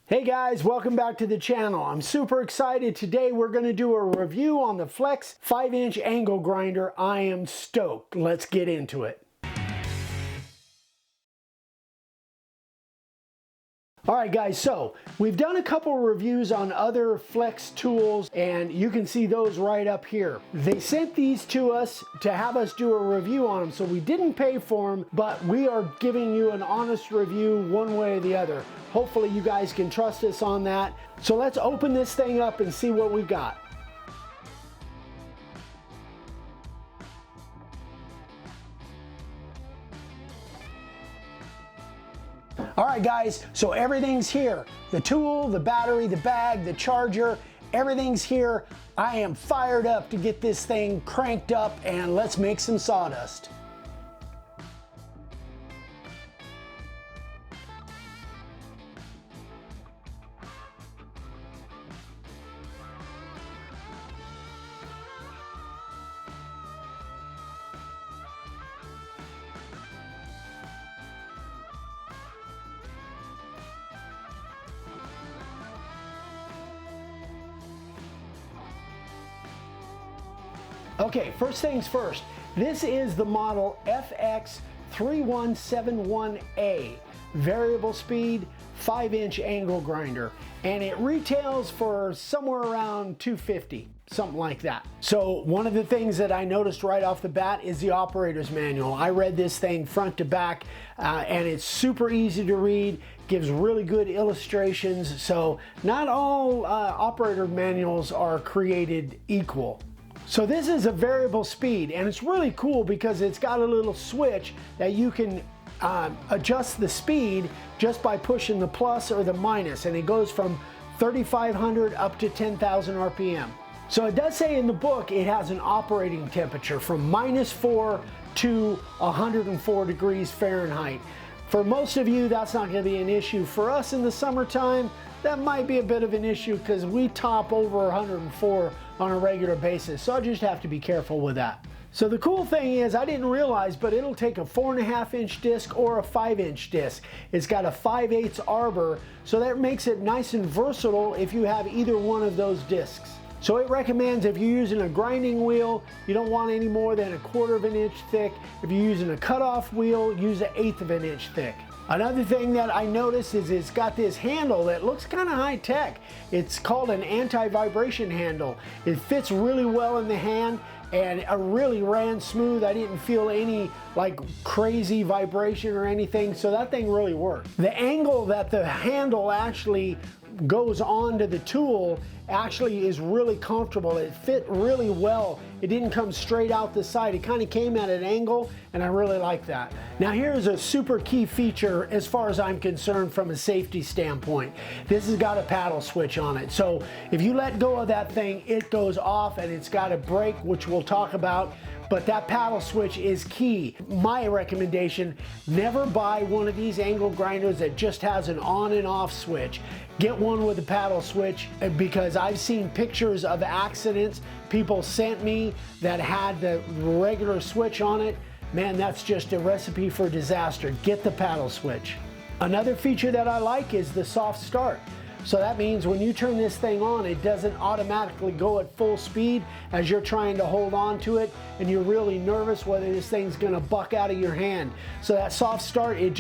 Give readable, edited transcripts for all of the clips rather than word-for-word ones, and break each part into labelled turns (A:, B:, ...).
A: Hey guys, welcome back to the channel. I'm super excited. Today we're going to do a review on the Flex 5-inch angle grinder. I am stoked. Let's get into it. Alright guys, so we've done a couple reviews on other Flex tools and you can see those right up here. They sent these to us to have us do a review on them, so we didn't pay for them, but we are giving you an honest review one way or the other. Hopefully you guys can trust us on that. So let's open this thing up and see what we got. Alright guys, so everything's here. The tool, the battery, the bag, the charger, everything's here. I am fired up to get this thing cranked up and let's make some sawdust. Okay, first things first, this is the model FX3171A, variable speed, 5-inch angle grinder, and it retails for somewhere around $250, something like that. So one of the things that I noticed right off the bat is the operator's manual. I read this thing front to back, and it's super easy to read, gives really good illustrations, so not all operator manuals are created equal. So this is a variable speed, and it's really cool because it's got a little switch that you can adjust the speed just by pushing the plus or the minus, and it goes from 3,500 up to 10,000 RPM. So it does say in the book it has an operating temperature from -4 to 104 degrees Fahrenheit. For most of you, that's not going to be an issue. For us in the summertime, that might be a bit of an issue because we top over 104 on a regular basis, so I just have to be careful with that. So the cool thing is, I didn't realize, but it'll take a 4.5-inch disc or a 5-inch disc. It's got a 5/8 arbor, so that makes it nice and versatile if you have either one of those discs. So it recommends if you're using a grinding wheel, you don't want any more than 1/4 of an inch thick. If you're using a cutoff wheel, use 1/8 of an inch thick. Another thing that I noticed is it's got this handle that looks kind of high tech. It's called an anti-vibration handle. It fits really well in the hand and it really ran smooth. I didn't feel any like crazy vibration or anything, so that thing really worked. The angle that the handle actually goes onto the tool actually is really comfortable. It fit really well. It didn't come straight out the side. It kind of came at an angle, and I really like that. Now here's a super key feature as far as I'm concerned from a safety standpoint. This has got a paddle switch on it. So if you let go of that thing, it goes off, and it's got a brake, which we'll talk about. But that paddle switch is key. My recommendation, never buy one of these angle grinders that just has an on and off switch. Get one with a paddle switch, because I've seen pictures of accidents people sent me that had the regular switch on it. Man, that's just a recipe for disaster. Get the paddle switch. Another feature that I like is the soft start. So that means when you turn this thing on, it doesn't automatically go at full speed as you're trying to hold on to it and you're really nervous whether this thing's gonna buck out of your hand. So that soft start, it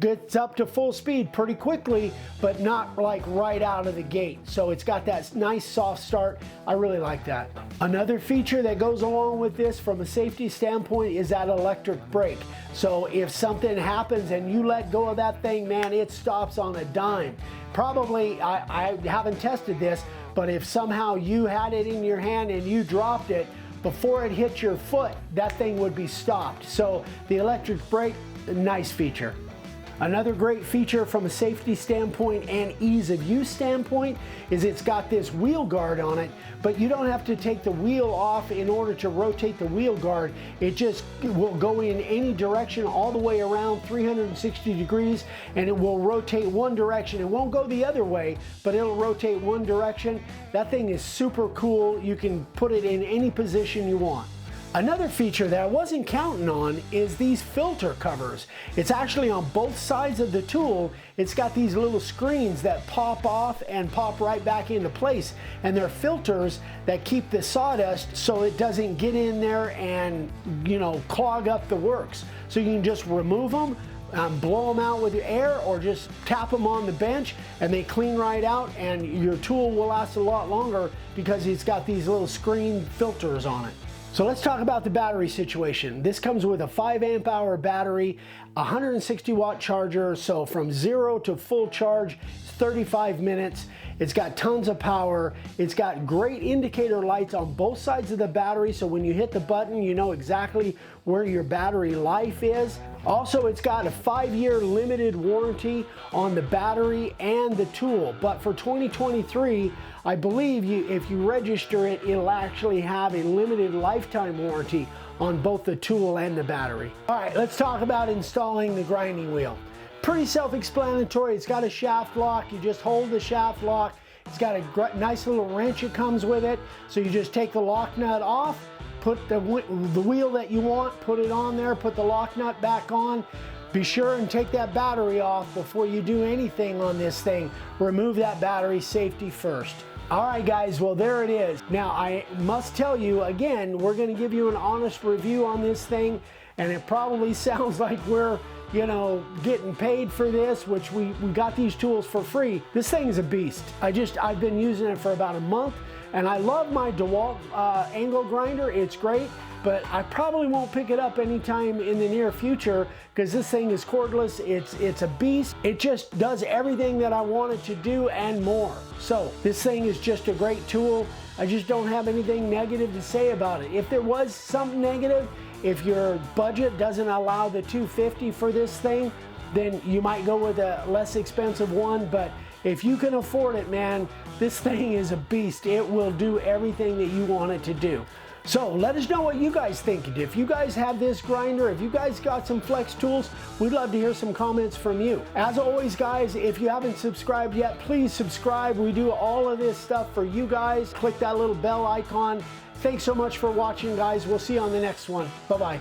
A: gets up to full speed pretty quickly, but not like right out of the gate. So it's got that nice soft start. I really like that. Another feature that goes along with this from a safety standpoint is that electric brake. So if something happens and you let go of that thing, man, it stops on a dime. Probably, I haven't tested this, but if somehow you had it in your hand and you dropped it, before it hit your foot, that thing would be stopped. So the electric brake, a nice feature. Another great feature from a safety standpoint and ease of use standpoint is it's got this wheel guard on it, but you don't have to take the wheel off in order to rotate the wheel guard. It just will go in any direction all the way around 360 degrees, and it will rotate one direction. It won't go the other way, but it'll rotate one direction. That thing is super cool. You can put it in any position you want. Another feature that I wasn't counting on is these filter covers. It's actually on both sides of the tool. It's got these little screens that pop off and pop right back into place. And they're filters that keep the sawdust so it doesn't get in there and, you know, clog up the works. So you can just remove them, blow them out with your air, or just tap them on the bench and they clean right out, and your tool will last a lot longer because it's got these little screen filters on it. So let's talk about the battery situation. This comes with a 5 amp hour battery, 160 watt charger, so from 0 to full charge, it's 35 minutes. It's got tons of power. It's got great indicator lights on both sides of the battery, so when you hit the button, you know exactly where your battery life is. Also, it's got a 5-year limited warranty on the battery and the tool, but for 2023, I believe if you register it, it'll actually have a limited lifetime warranty on both the tool and the battery. All right, let's talk about installing the grinding wheel. Pretty self-explanatory. It's got a shaft lock. You just hold the shaft lock. It's got a nice little wrench that comes with it. So you just take the lock nut off, put the wheel that you want, put it on there, put the lock nut back on. Be sure and take that battery off before you do anything on this thing. Remove that battery, safety first. All right, guys, well, there it is. Now, I must tell you, again, we're going to give you an honest review on this thing, and it probably sounds like we're, you know, getting paid for this, which we got these tools for free. This thing is a beast. I've been using it for about a month, and I love my DeWalt angle grinder. It's great, but I probably won't pick it up anytime in the near future because this thing is cordless. It's a beast. It just does everything that I want it to do and more. So this thing is just a great tool. I just don't have anything negative to say about it. If there was something negative, if your budget doesn't allow the $250 for this thing, then you might go with a less expensive one. But if you can afford it, man, this thing is a beast. It will do everything that you want it to do. So let us know what you guys think. If you guys have this grinder, if you guys got some flex tools, we'd love to hear some comments from you. As always, guys, if you haven't subscribed yet, please subscribe. We do all of this stuff for you guys. Click that little bell icon. Thanks so much for watching, guys. We'll see you on the next one. Bye-bye.